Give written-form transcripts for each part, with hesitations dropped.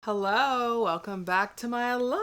Hello, welcome back to my library.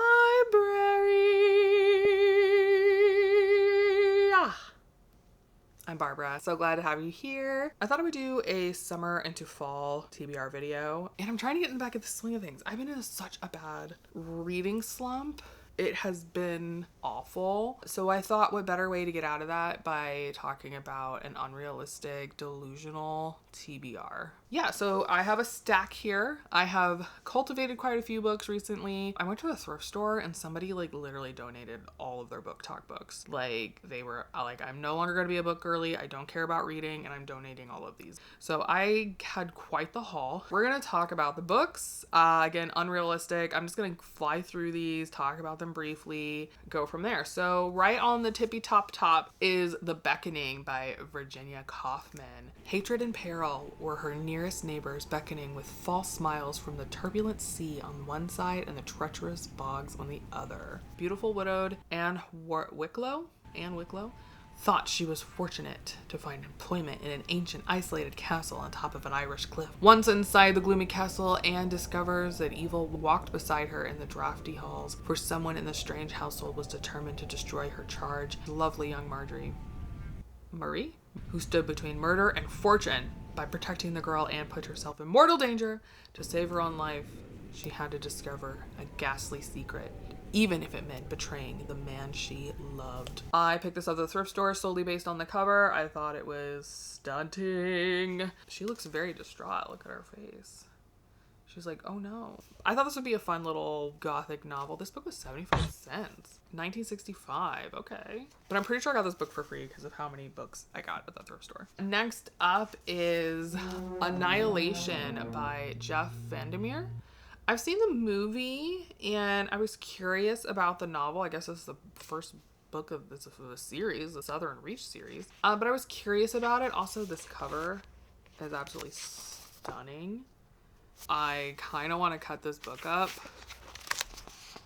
I'm Barbara. So glad to have you here. I thought I would do a summer into fall TBR video, and I'm trying to get in the back of the swing of things. I've been in such a bad reading slump. It has been awful. So I thought what better way to get out of that by talking about an unrealistic, delusional TBR. Yeah, so I have a stack here. I have cultivated quite a few books recently. I went to the thrift store and somebody literally donated all of their book talk books. They were like, I'm no longer going to be a book girly. I don't care about reading and I'm donating all of these. So I had quite the haul. We're going to talk about the books. Again, unrealistic. I'm just going to fly through these, talk about them briefly, go from there. So right on the tippy top is The Beckoning by Virginia Kaufman. Hatred and peril were her nearest neighbors, beckoning with false smiles from the turbulent sea on one side and the treacherous bogs on the other. Beautiful widowed Anne Wicklow thought she was fortunate to find employment in an ancient isolated castle on top of an Irish cliff. Once inside the gloomy castle, Anne discovers that evil walked beside her in the drafty halls, for someone in the strange household was determined to destroy her charge, lovely young Marie, who stood between murder and fortune. By protecting the girl, Anne put herself in mortal danger. To save her own life, she had to discover a ghastly secret, even if it meant betraying the man she loved. I picked this up at the thrift store solely based on the cover. I thought it was stunning. She looks very distraught. Look at her face. She's like, oh no. I thought this would be a fun little gothic novel. This book was 75 cents. 1965. Okay. But I'm pretty sure I got this book for free because of how many books I got at the thrift store. Next up is Annihilation by Jeff Vandermeer. I've seen the movie and I was curious about the novel. I guess this is the first book of the series, the Southern Reach series. But I was curious about it. Also, this cover is absolutely stunning. I kind of want to cut this book up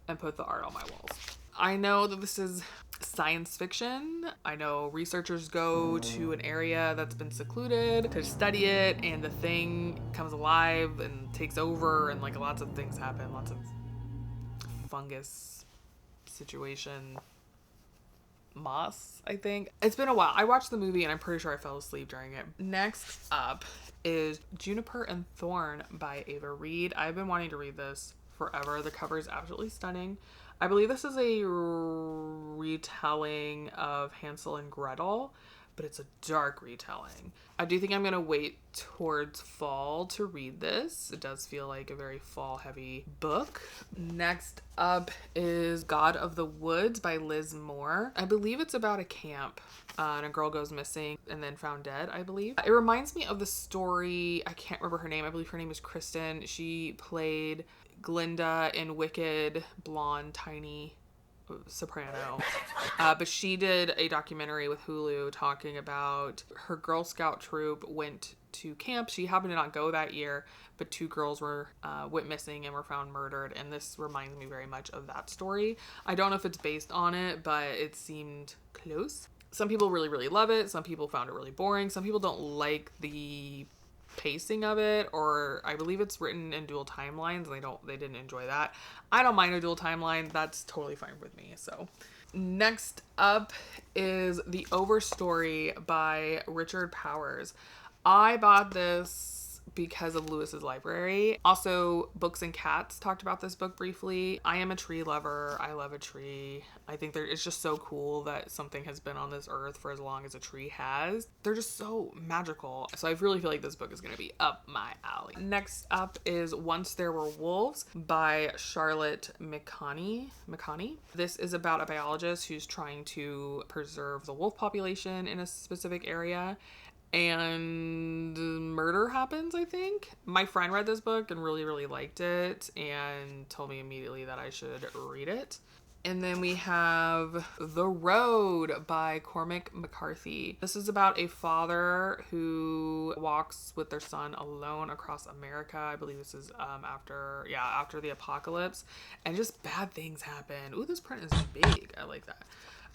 and put the art on my walls. I know that this is science fiction. I know researchers go to an area that's been secluded to study it, and the thing comes alive and takes over, and lots of things happen. Lots of fungus situation. Moss, I think. It's been a while. I watched the movie and I'm pretty sure I fell asleep during it. Next up is Juniper and Thorn by Ava Reed. I've been wanting to read this forever. The cover is absolutely stunning. I believe this is a retelling of Hansel and Gretel, but it's a dark retelling. I do think I'm going to wait towards fall to read this. It does feel like a very fall heavy book. Next up is God of the Woods by Liz Moore. I believe it's about a camp and a girl goes missing and then found dead, I believe. It reminds me of the story, I can't remember her name. I believe her name is Kristen. She played Glinda in Wicked, blonde, tiny soprano. But she did a documentary with Hulu talking about her Girl Scout troop went to camp. She happened to not go that year, but two girls went missing and were found murdered, and this reminds me very much of that story. I don't know if it's based on it, but it seemed close. Some people really, really love it. Some people found it really boring. Some people don't like the pacing of it, or I believe it's written in dual timelines and they didn't enjoy that. I don't mind a dual timeline. That's totally fine with me. So next up is The Overstory by Richard Powers. I bought this because of Lewis's library. Also, Books and Cats talked about this book briefly. I am a tree lover. I love a tree. I think it's just so cool that something has been on this earth for as long as a tree has. They're just so magical. So I really feel like this book is going to be up my alley. Next up is Once There Were Wolves by Charlotte McConney. This is about a biologist who's trying to preserve the wolf population in a specific area. And murder happens, I think. My friend read this book and really, really liked it and told me immediately that I should read it. And then we have The Road by Cormac McCarthy. This is about a father who walks with their son alone across America. I believe this is after the apocalypse, and just bad things happen. Ooh, this print is big. I like that.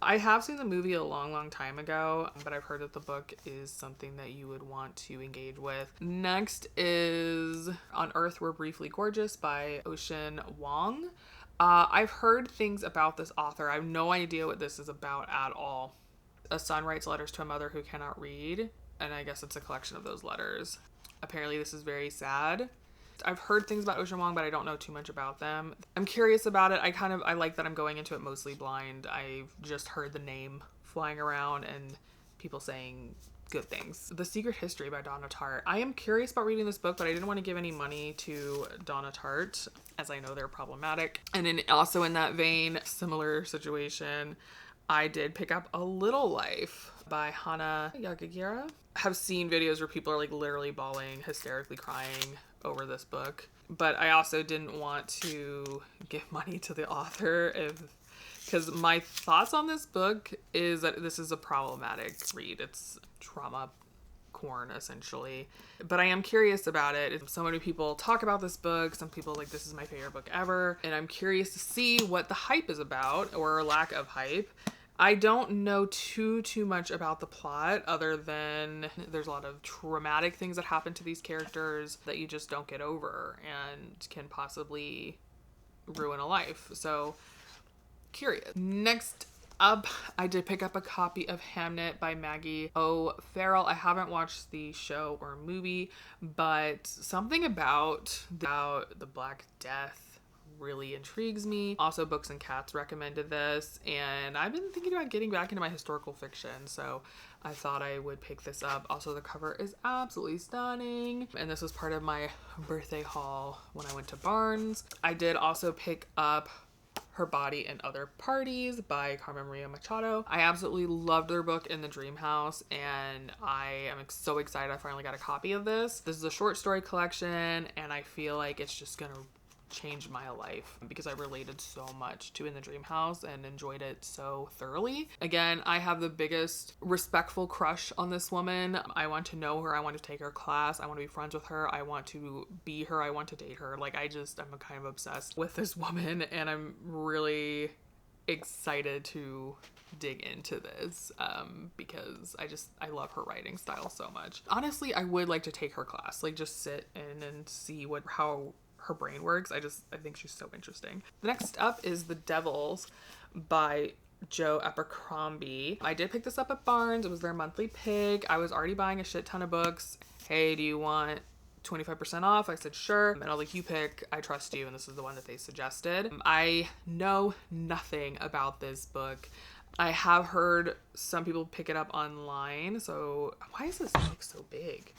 I have seen the movie a long time ago, but I've heard that the book is something that you would want to engage with. Next is On Earth We're Briefly Gorgeous by Ocean Wong. I've heard things about this author. I have no idea what this is about at all. A son writes letters to a mother who cannot read, and I guess it's a collection of those letters. Apparently this is very sad. I've heard things about Ocean Wong, but I don't know too much about them. I'm curious about it. I like that I'm going into it mostly blind. I've just heard the name flying around and people saying good things. The Secret History by Donna Tartt. I am curious about reading this book, but I didn't want to give any money to Donna Tartt, as I know they're problematic. And also in that vein, similar situation, I did pick up A Little Life by Hana Yagagira. Have seen videos where people are like literally bawling, hysterically crying over this book, but I also didn't want to give money to the author because my thoughts on this book is that this is a problematic read. It's trauma corn essentially, but I am curious about it. So many people talk about this book. Some people like, this is my favorite book ever, and I'm curious to see what the hype is about, or lack of hype. I don't know too much about the plot, other than there's a lot of traumatic things that happen to these characters that you just don't get over and can possibly ruin a life. So curious. Next up, I did pick up a copy of Hamnet by Maggie O'Farrell. I haven't watched the show or movie, but something about the Black Death really intrigues me. Also, Books and Cats recommended this, and I've been thinking about getting back into my historical fiction, so I thought I would pick this up. Also, the cover is absolutely stunning, and this was part of my birthday haul when I went to Barnes. I did also pick up Her Body and Other Parties by Carmen Maria Machado. I absolutely loved their book In the Dream House, and I am so excited I finally got a copy of this. This is a short story collection, and I feel like it's just gonna changed my life because I related so much to In the Dream House and enjoyed it so thoroughly. Again, I have the biggest respectful crush on this woman. I want to know her. I want to take her class. I want to be friends with her. I want to be her. I want to date her. Like, I'm kind of obsessed with this woman, and I'm really excited to dig into this because I love her writing style so much. Honestly, I would like to take her class, like just sit in and see how her brain works. I think she's so interesting. The next up is The Devils by Joe Abercrombie. I did pick this up at Barnes. It was their monthly pick. I was already buying a shit ton of books. Hey, do you want 25% off? I said sure, and I was like, you pick, I trust you, and this is the one that they suggested. I know nothing about this book. I have heard some people pick it up online, so why is this book so big?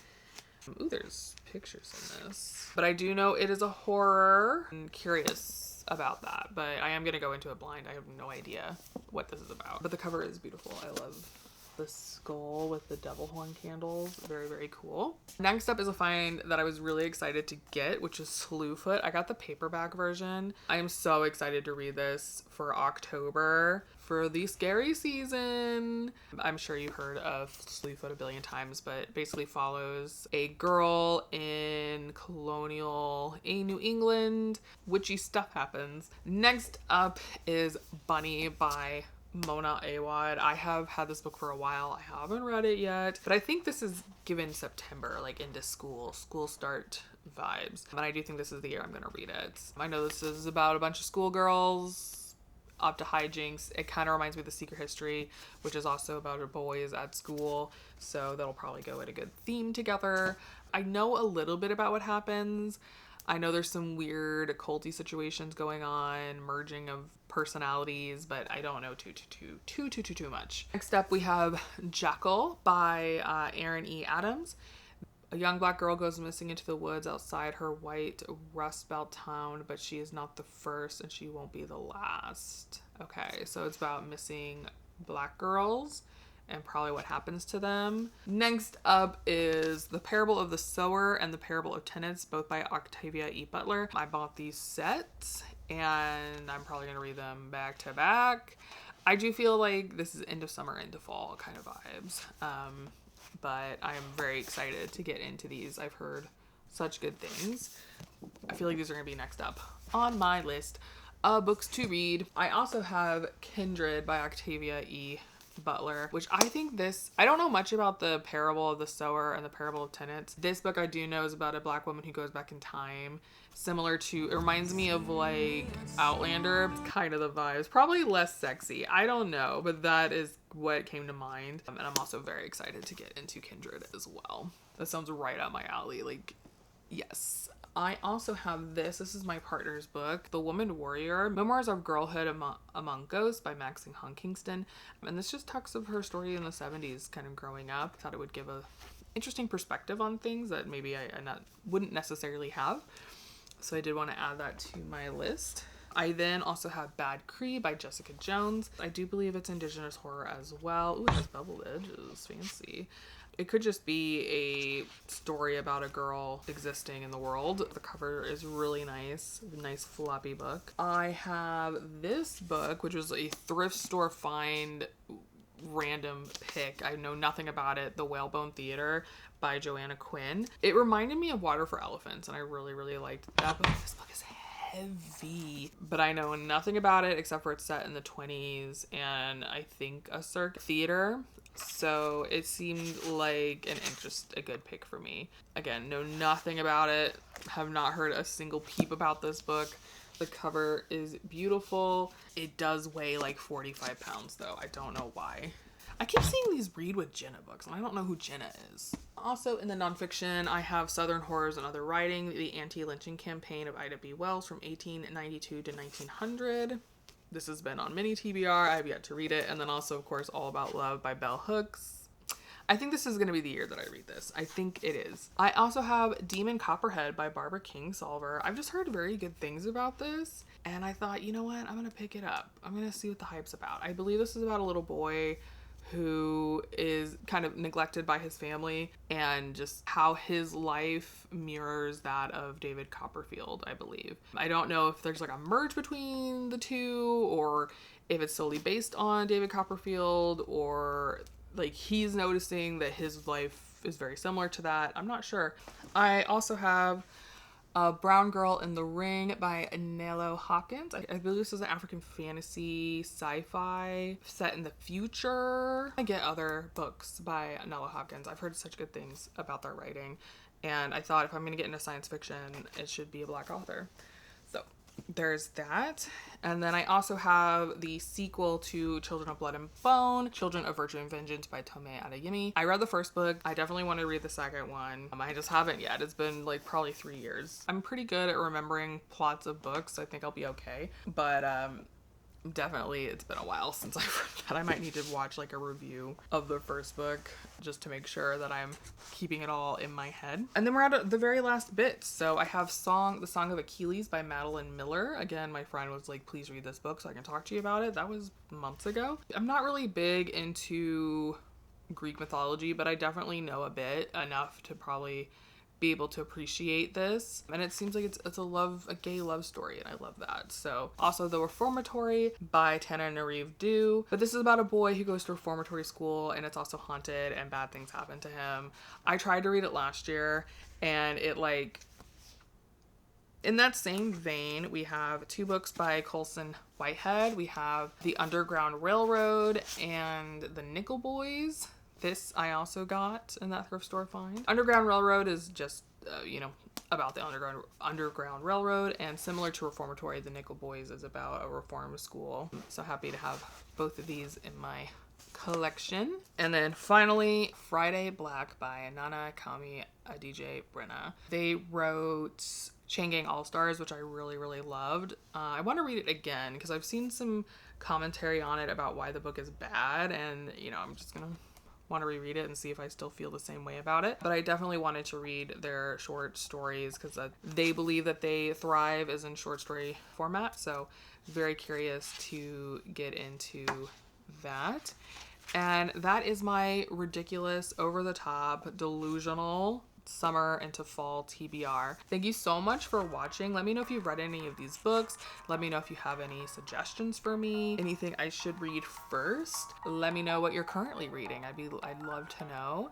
Ooh, there's pictures in this. But I do know it is a horror. I'm curious about that, but I am going to go into it blind. I have no idea what this is about. But the cover is beautiful. I love the skull with the devil horn candles. Very cool. Next up is a find that I was really excited to get, which is Slewfoot. I got the paperback version. I am so excited to read this for October, for the scary season. I'm sure you heard of Slewfoot a billion times, but basically follows a girl in colonial New England. Witchy stuff happens. Next up is Bunny by Mona Awad. I have had this book for a while. I haven't read it yet, but I think this is given September, like into school start vibes. And I do think this is the year I'm gonna read it. I know this is about a bunch of schoolgirls up to hijinks. It kind of reminds me of The Secret History, which is also about boys at school, so that'll probably go in a good theme together. I know a little bit about what happens. I know there's some weird occulty situations going on, merging of personalities, but I don't know too much. Next up, we have Jekyll by Aaron E. Adams. A young black girl goes missing into the woods outside her white Rust Belt town, but she is not the first and she won't be the last. Okay, so it's about missing black girls and probably what happens to them. Next up is The Parable of the Sower and The Parable of Tenants, both by Octavia E. Butler. I bought these sets and I'm probably gonna read them back to back. I do feel like this is end of summer, into fall kind of vibes. But I'm very excited to get into these. I've heard such good things. I feel like these are gonna be next up on my list of books to read. I also have Kindred by Octavia E. Butler, which I think I don't know much about the Parable of the Sower and the Parable of Tenants. This book I do know is about a black woman who goes back in time, similar to, it reminds me of like Outlander, kind of the vibes, probably less sexy, I don't know, but that is what came to mind. And I'm also very excited to get into Kindred as well. That sounds right up my alley, like, yes. I also have this is my partner's book, The Woman Warrior, Memoirs of Girlhood Among Ghosts by Maxine Hong Kingston. And this just talks of her story in the 70s, kind of growing up. I thought it would give a interesting perspective on things that maybe I wouldn't necessarily have. So I did want to add that to my list. I then also have Bad Cree by Jessica Jones. I do believe it's Indigenous horror as well. Ooh, this beveled edges, fancy. It could just be a story about a girl existing in the world. The cover is really nice. Nice floppy book. I have this book, which was a thrift store find random pick. I know nothing about it. The Whalebone Theater by Joanna Quinn. It reminded me of Water for Elephants, and I really, really liked that book. This book is heavy, but I know nothing about it except for it's set in the 20s and I think a circus theater. So it seemed like a good pick for me. Again, know nothing about it. Have not heard a single peep about this book. The cover is beautiful. It does weigh like 45 pounds though. I don't know why. I keep seeing these read with Jenna books, and I don't know who Jenna is. Also in the nonfiction, I have Southern Horrors and Other Writing, the anti-lynching campaign of Ida B. Wells from 1892 to 1900. This has been on mini TBR. I have yet to read it. And then also, of course, All About Love by Bell Hooks. I think this is going to be the year that I read this. I think it is. I also have Demon Copperhead by Barbara Kingsolver. I've just heard very good things about this. And I thought, you know what? I'm going to pick it up. I'm going to see what the hype's about. I believe this is about a little boy who is kind of neglected by his family and just how his life mirrors that of David Copperfield, I believe. I don't know if there's like a merge between the two or if it's solely based on David Copperfield or like he's noticing that his life is very similar to that. I'm not sure. I also have Brown Girl in the Ring by Nalo Hawkins. I believe this is an African fantasy sci-fi set in the future. I get other books by Nalo Hawkins. I've heard such good things about their writing, and I thought if I'm going to get into science fiction, it should be a Black author. So there's that. And then I also have the sequel to Children of Blood and Bone, Children of Virtue and Vengeance by Tomei Adeyemi. I read the first book. I definitely want to read the second one. I just haven't yet. It's been like probably 3 years. I'm pretty good at remembering plots of books. I think I'll be okay. But definitely it's been a while since I've read that. I might need to watch like a review of the first book just to make sure that I'm keeping it all in my head. And then we're at the very last bit. So I have The Song of Achilles by Madeline Miller. Again, my friend was like, please read this book so I can talk to you about it. That was months ago. I'm not really big into Greek mythology, but I definitely know a bit, enough to probably be able to appreciate this. And it seems like it's a gay love story, and I love that. So also The Reformatory by Tana Nariv Dew. But this is about a boy who goes to reformatory school, and it's also haunted and bad things happen to him. I tried to read it last year, and it like, in that same vein, we have 2 books by Colson Whitehead. We have The Underground Railroad and The Nickel Boys. This I also got in that thrift store find. Underground Railroad is just, about the Underground Railroad, and similar to Reformatory, The Nickel Boys is about a reform school. So happy to have both of these in my collection. And then finally, Friday Black by Nana Kami Adije Brenna. They wrote Chain Gang All-Stars, which I really, really loved. I want to read it again because I've seen some commentary on it about why the book is bad, and I'm just gonna want to reread it and see if I still feel the same way about it. But I definitely wanted to read their short stories because they believe that they thrive as in short story format. So very curious to get into that. And that is my ridiculous, over the top, delusional summer into fall TBR. Thank you so much for watching. Let me know if you've read any of these books. Let me know if you have any suggestions for me, anything I should read first. Let me know what you're currently reading. I'd love to know.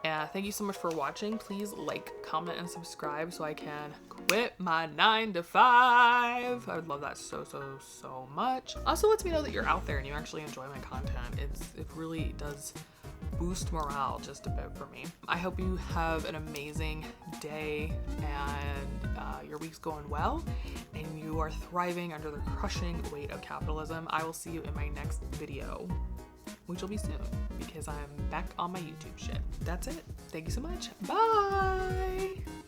And thank you so much for watching. Please like, comment, and subscribe so I can quit my 9-to-5. I would love that so much. Also lets me know that you're out there and you actually enjoy my content. It really does boost morale just a bit for me. I hope you have an amazing day and your week's going well and you are thriving under the crushing weight of capitalism. I will see you in my next video, which will be soon because I'm back on my YouTube shit. That's it. Thank you so much. Bye.